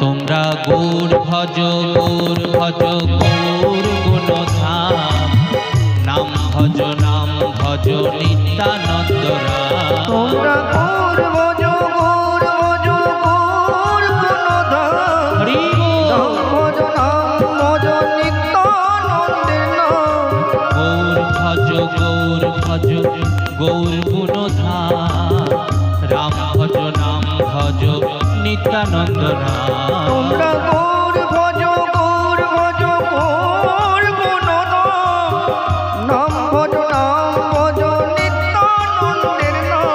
তোমরা গৌর ভজ গৌর ভজ গৌর গুণধাম, নাম ভজ নিত্যানন্দ রাম। তোমরা গৌর ভজ গৌর ভজ গৌর গুণধাম, হরি নাম ভজ নিত্যানন্দের নাম। গৌর ভজ গৌর গুণধাম, রাম ভজ নিত্যানন্দ রাম। তোমরা গৌর ভজ গৌর ভজ গৌর গুণধাম, নাম ভজ নিত্যানন্দের নাম।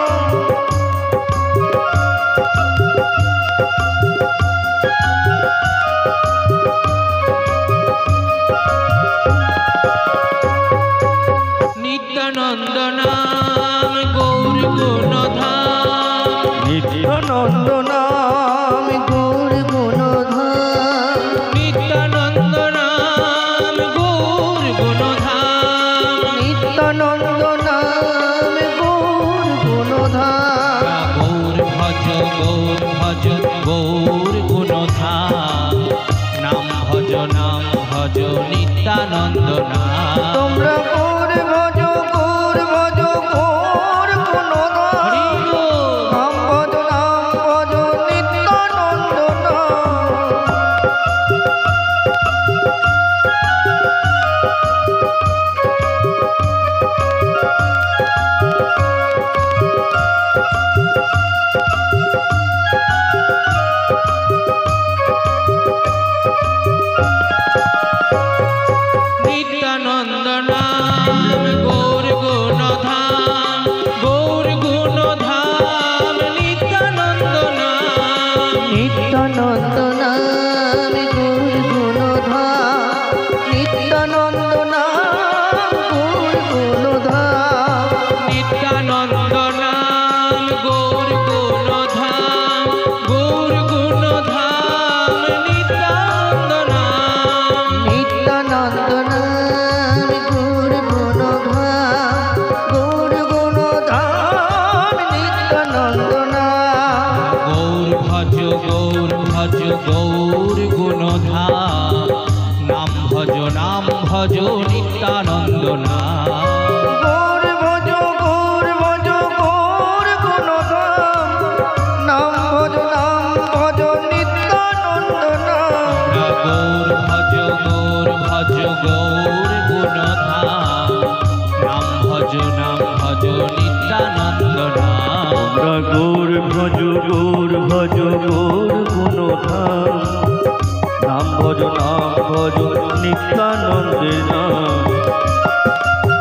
নিত্যানন্দ নাম গৌর গুণধাম, নিত্যানন্দ নাম গৌর গুণধাম, নিত্যানন্দ নাম গৌর গুণধাম। নিত্যানন্দ নাম গৌর গুণধাম। গৌর ভজ গৌর গুণধাম, নাম ভজ নিত্যানন্দ নাম। তোমরা গৌর ভজ গৌর ভজ গৌর গুণধাম, নাম ভজ নিত্যানন্দ নাম। নিত্যানন্দ নাম গৌর গুণধাম, গৌর গুণধাম নিত্যানন্দ নাম। নিত্যানন্দ নাম গৌর গুণধাম, নিত্যানন্দ নাম গৌর গুণধাম। নিত্যানন্দ নাম গৌর গুণধাম, গৌর গুণধাম নিত্যানন্দ নাম। নিত্যানন্দ নাম গৌর গুণধাম, গৌর গুণধাম নিত্যানন্দ নাম। গৌর ভজ গৌর গুণধাম, নাম ভজ নিত্যানন্দ নাম। গৌর ভজ গৌর ভজ গৌর গুণধাম, নাম ভজ নিত্যানন্দ নাম। গৌর ভজ গৌর গুণধাম, নাম ভজ নিত্যানন্দ নাম। তোমরা গৌর ভজ গৌর ভজ গৌর গুণধাম, নাম ভজ